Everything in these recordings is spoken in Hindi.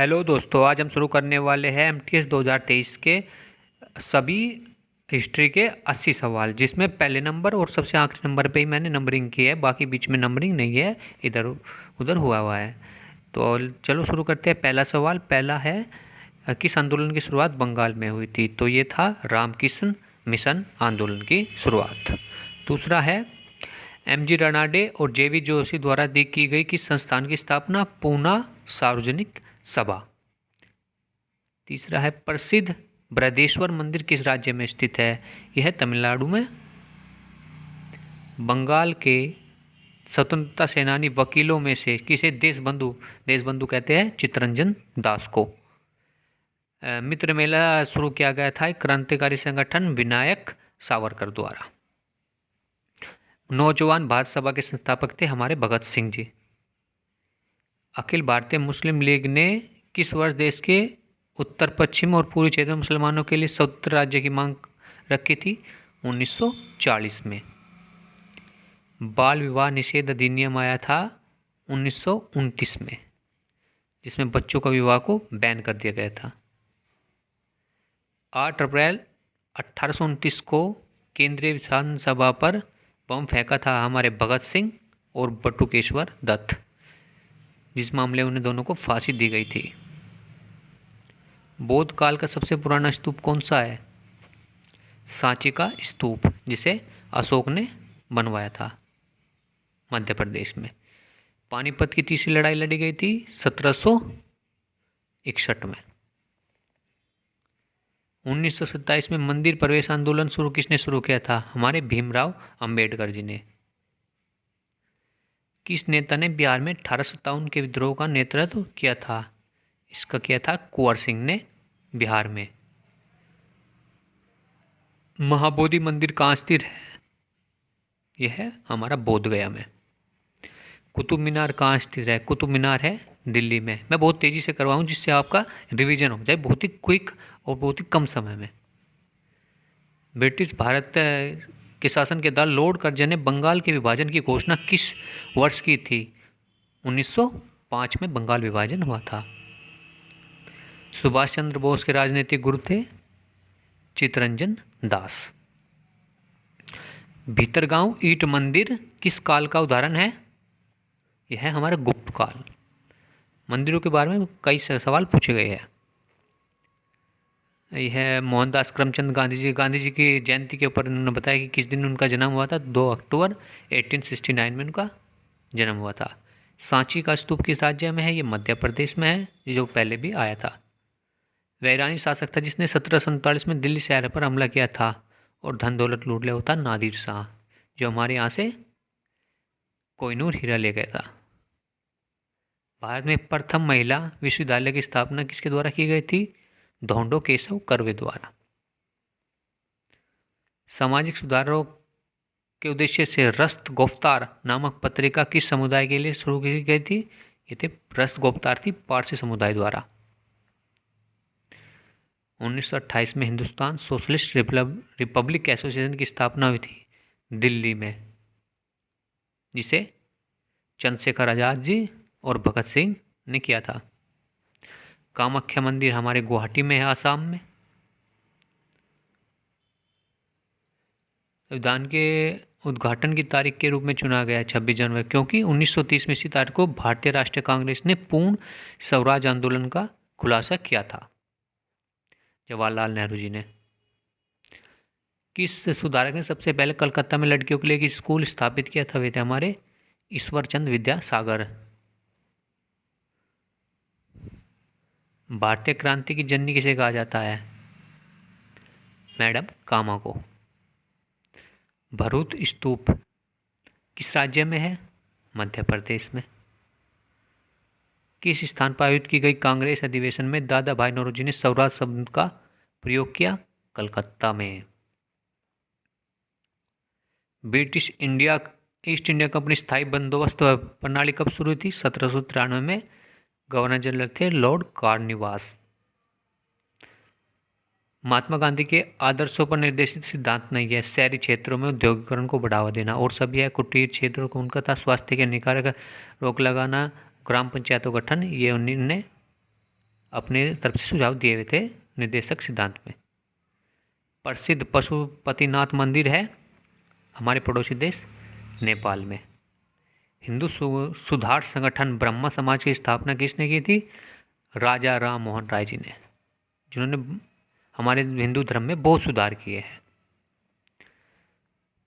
हेलो दोस्तों, आज हम शुरू करने वाले हैं एमटीएस 2023 के सभी हिस्ट्री के 80 सवाल, जिसमें पहले नंबर और सबसे आखिरी नंबर पे ही मैंने नंबरिंग की है। बाकी बीच में नंबरिंग नहीं है, इधर उधर हुआ है। तो चलो शुरू करते हैं। पहला सवाल पहला है, किस आंदोलन की शुरुआत बंगाल में हुई थी? तो ये था रामकृष्ण मिशन आंदोलन की शुरुआत। दूसरा है, एमजी रनाडे और जेवी जोशी द्वारा की गई किस संस्थान की स्थापना? पूना सार्वजनिक सभा। तीसरा है, प्रसिद्ध बृहदेश्वर मंदिर किस राज्य में स्थित है? यह है तमिलनाडु में। बंगाल के स्वतंत्रता सेनानी वकीलों में से किसे देशबंधु कहते हैं? चित्तरंजन दास को। मित्र मेला शुरू किया गया था एक क्रांतिकारी संगठन विनायक सावरकर द्वारा। नौजवान भारत सभा के संस्थापक थे हमारे भगत सिंह जी। अखिल भारतीय मुस्लिम लीग ने किस वर्ष देश के उत्तर पश्चिम और पूर्वी क्षेत्र में मुसलमानों के लिए स्वतंत्र राज्य की मांग रखी थी? 1940 में। बाल विवाह निषेध अधिनियम आया था 1929 में, जिसमें बच्चों का विवाह को बैन कर दिया गया था। 8 अप्रैल 1829 को केंद्रीय विधानसभा पर बम फेंका था हमारे भगत सिंह और बटुकेश्वर दत्त, जिस मामले में उन्हें दोनों को फांसी दी गई थी। बौद्ध काल का सबसे पुराना स्तूप कौन सा है? सांची का स्तूप, जिसे अशोक ने बनवाया था मध्य प्रदेश में। पानीपत की तीसरी लड़ाई लड़ी गई थी 1761 में। 1927 में मंदिर प्रवेश आंदोलन किसने शुरू किया था? हमारे भीमराव अंबेडकर जी ने। किस नेता ने बिहार में 1857 के विद्रोह का नेतृत्व किया था? इसका किया था कुंवर सिंह ने बिहार में। महाबोधि मंदिर कहाँ स्थित है? यह है हमारा बोधगया में। कुतुब मीनार कहाँ स्थित है? कुतुब मीनार है दिल्ली में। मैं बहुत तेज़ी से करवाऊँ जिससे आपका रिवीजन हो जाए, बहुत ही क्विक और बहुत ही कम समय में। ब्रिटिश भारत के शासन के दौरान लॉर्ड कर्जन ने बंगाल के विभाजन की घोषणा किस वर्ष की थी? 1905 में बंगाल विभाजन हुआ था। सुभाष चंद्र बोस के राजनीतिक गुरु थे चित्तरंजन दास। भीतरगांव ईंट मंदिर किस काल का उदाहरण है? यह है हमारा गुप्त काल। मंदिरों के बारे में कई सवाल पूछे गए हैं। यह मोहनदास करमचंद गांधी जी की जयंती के ऊपर उन्होंने बताया कि किस दिन उनका जन्म हुआ था। 2 अक्टूबर 1869 में उनका जन्म हुआ था। सांची का स्तूप किस राज्य में है? ये मध्य प्रदेश में है, जो पहले भी आया था। वह ईरानी शासक था जिसने 1747 में दिल्ली शहर पर हमला किया था और धन दौलत लूट लिया था नादिर शाह, जो हमारे यहाँ से कोहिनूर हीरा ले गया था। भारत में प्रथम महिला विश्वविद्यालय की स्थापना किसके द्वारा की गई थी? धोंडो केशव कर्वे द्वारा। सामाजिक सुधारों के उद्देश्य से रस्त गोफ्तार नामक पत्रिका किस समुदाय के लिए शुरू की गई थी? ये थे रस्त गोफ्तार थी पारसी समुदाय द्वारा। 1928 में हिंदुस्तान सोशलिस्ट रिपब्लिक एसोसिएशन की स्थापना हुई थी दिल्ली में, जिसे चंद्रशेखर आजाद जी और भगत सिंह ने किया था। कामाख्या मंदिर हमारे गुवाहाटी में है, आसाम में। संविधान के उद्घाटन की तारीख के रूप में चुना गया 26 जनवरी, क्योंकि 1930 में इसी तारीख को भारतीय राष्ट्रीय कांग्रेस ने पूर्ण स्वराज आंदोलन का खुलासा किया था, जवाहरलाल नेहरू जी ने। किस सुधारक ने सबसे पहले कलकत्ता में लड़कियों के लिए एक स्कूल स्थापित किया था? वे थे हमारे ईश्वरचंद विद्यासागर। भारतीय क्रांति की जननी किसे कहा जाता है? मैडम कामा को। भरूच स्तूप किस राज्य में है? मध्य प्रदेश में। किस स्थान पर आयोजित की गई कांग्रेस अधिवेशन में दादा भाई नौरोजी ने स्वराज शब्द का प्रयोग किया? कलकत्ता में। ब्रिटिश ईस्ट इंडिया कंपनी स्थायी बंदोबस्त प्रणाली कब शुरू हुई थी? 1793 में। गवर्नर जनरल थे लॉर्ड कार्नवालिस। महात्मा गांधी के आदर्शों पर निर्देशित सिद्धांत नहीं है। शहरी क्षेत्रों में औद्योगिकरण को बढ़ावा देना, और सभी है कुटीर क्षेत्रों को उनका था। स्वास्थ्य के निकार रोक लगाना, ग्राम पंचायतों का गठन, ये उन्होंने अपने तरफ से सुझाव दिए हुए थे निर्देशक सिद्धांत में। प्रसिद्ध पशुपतिनाथ मंदिर है हमारे पड़ोसी देश नेपाल में। हिंदू सुधार संगठन ब्रह्मा समाज की स्थापना किसने की थी? राजा राम मोहन राय जी ने, जिन्होंने हमारे हिंदू धर्म में बहुत सुधार किए हैं।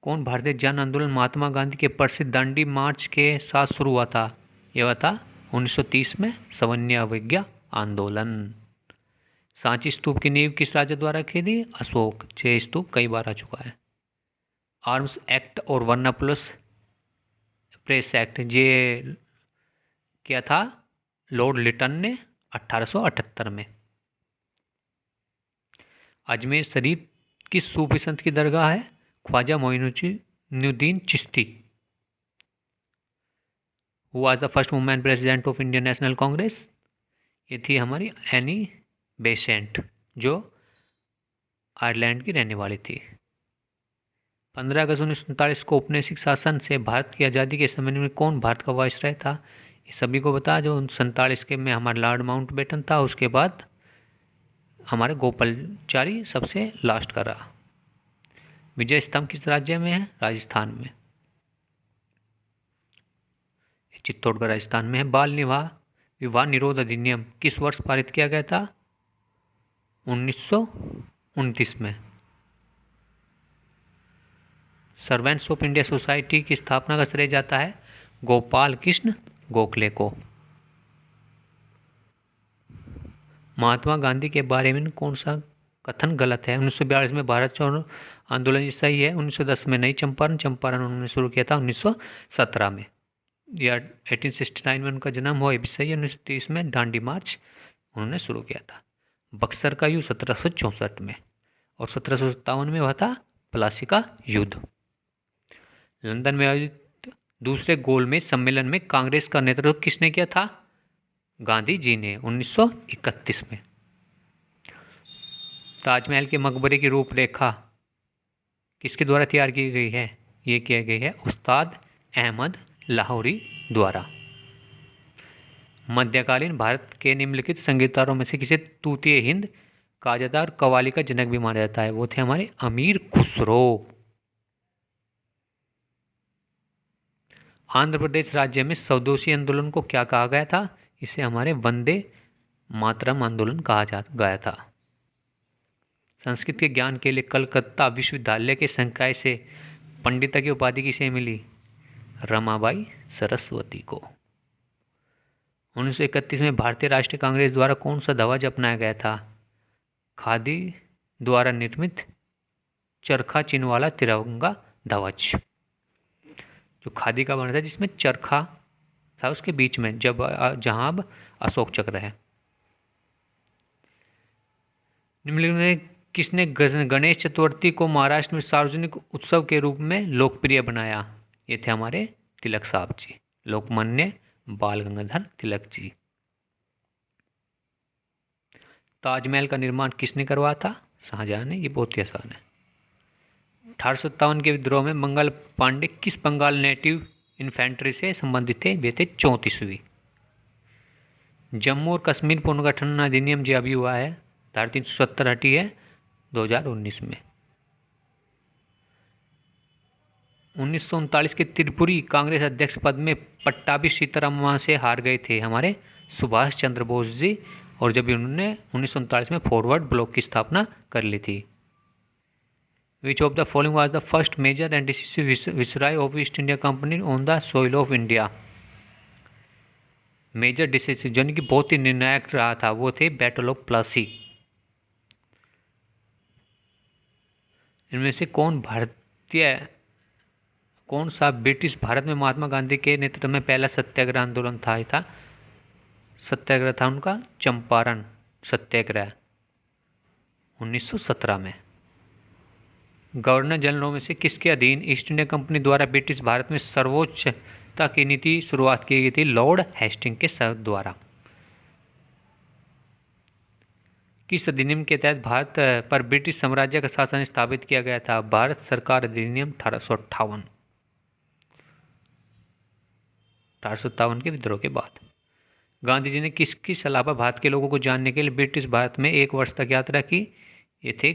कौन भारतीय जन आंदोलन महात्मा गांधी के प्रसिद्ध दांडी मार्च के साथ शुरू हुआ था? यह हुआ था 1930 में, सवर्ण अवज्ञा आंदोलन। सांची स्तूप की नींव किस राजा द्वारा रखी थी? अशोक। यह स्तूप कई बार आ चुका है। आर्म्स एक्ट और वर्ना प्लस प्रेस एक्ट ये क्या था? लॉर्ड लिटन ने 1878 में। अजमेर शरीफ किस सूफी संत की दरगाह है? Khwaja Moinuddin Chishti. Who was the first women president of Indian National Congress? ये थी हमारी एनी बेसेंट, जो आयरलैंड की रहने वाली थी। 15 अगस्त 1947 को औपनिवेशिक शासन से भारत की आज़ादी के समय में कौन भारत का वायसराय था? ये सभी को बता। जो 47 के में हमारा लॉर्ड माउंटबेटन था, उसके बाद हमारे गोपालचारी सबसे लास्ट का रहा। विजय स्तंभ किस राज्य में है? राजस्थान में। चित्तौड़गढ़ राजस्थान में है। बाल विवाह निरोध अधिनियम किस वर्ष पारित किया गया था? 1929 में। सर्वेंट्स ऑफ इंडिया सोसाइटी की स्थापना का श्रेय जाता है गोपाल कृष्ण गोखले को। महात्मा गांधी के बारे में कौन सा कथन गलत है? 1942 में भारत छोड़ो आंदोलन ये सही है। 1910 में नई चंपारण उन्होंने शुरू किया था 1917 में। या 1869 में उनका जन्म हुआ, ये भी सही है। 1930 में दांडी मार्च उन्होंने शुरू किया था। बक्सर का युद्ध 1764 में, और 1757 में हुआ था प्लासी का युद्ध। लंदन में आयोजित दूसरे गोलमेज सम्मेलन में कांग्रेस का नेतृत्व किसने किया था? गांधी जी ने 1931 में। ताजमहल के मकबरे की रूपरेखा किसके द्वारा तैयार की गई है? ये किया गई है उस्ताद अहमद लाहौरी द्वारा। मध्यकालीन भारत के निम्नलिखित संगीतकारों में से किसे तूतीय हिंद कहा जाता है और कव्वाली का जनक भी माना जाता है? वो थे हमारे अमीर खुसरो। आंध्र प्रदेश राज्य में स्वदेशी आंदोलन को क्या कहा गया था? इसे हमारे वंदे मातरम आंदोलन कहा गया था। संस्कृत के ज्ञान के लिए कलकत्ता विश्वविद्यालय के संकाय से पंडिता की उपाधि किसे मिली? रमाबाई सरस्वती को। 1931 में भारतीय राष्ट्रीय कांग्रेस द्वारा कौन सा ध्वज अपनाया गया था? खादी द्वारा निर्मित चरखा चिन्ह वाला तिरंगा ध्वज, जो खादी का बना था, जिसमें चरखा था उसके बीच में, जहां अब अशोक चक्र है। निम्नलिखित में किसने गणेश चतुर्थी को महाराष्ट्र में सार्वजनिक उत्सव के रूप में लोकप्रिय बनाया? ये थे हमारे तिलक साहब जी, लोकमान्य बाल गंगाधर तिलक जी। ताजमहल का निर्माण किसने करवाया था? शाहजहां ने। ये बहुत ही आसान है। 1857 के विद्रोह में मंगल पांडे किस बंगाल नेटिव इन्फेंट्री से संबंधित थे? वे थे 34वीं। जम्मू और कश्मीर पुनर्गठन अधिनियम जो अभी हुआ है, धारा 370 हटी है 2019 में। 1939 के त्रिपुरी कांग्रेस अध्यक्ष पद में पट्टाभी सीतारामन से हार गए थे हमारे सुभाष चंद्र बोस जी, और जब उन्होंने 1939 में फॉरवर्ड ब्लॉक की स्थापना कर ली थी। Which of the following was the first major and decisive viceroy of East India Company on the soil of India? Major decisive यानी कि बहुत ही निर्णायक रहा था, वो थे बैटल ऑफ प्लासी। इनमें से कौन सा ब्रिटिश भारत में महात्मा गांधी के नेतृत्व में पहला सत्याग्रह आंदोलन था? सत्याग्रह था उनका चंपारण सत्याग्रह 1917 में। गवर्नर जनरलों में से किसके अधीन ईस्ट इंडिया कंपनी द्वारा ब्रिटिश भारत में सर्वोच्चता की नीति शुरुआत की गई थी? लॉर्ड हेस्टिंग के द्वारा। किस अधिनियम के तहत भारत पर ब्रिटिश साम्राज्य का शासन स्थापित किया गया था? भारत सरकार अधिनियम 1858 के विद्रोह के बाद। गांधी जी ने किसकी सलाह पर भारत के लोगों को जानने के लिए ब्रिटिश भारत में 1 वर्ष तक यात्रा की? ये थे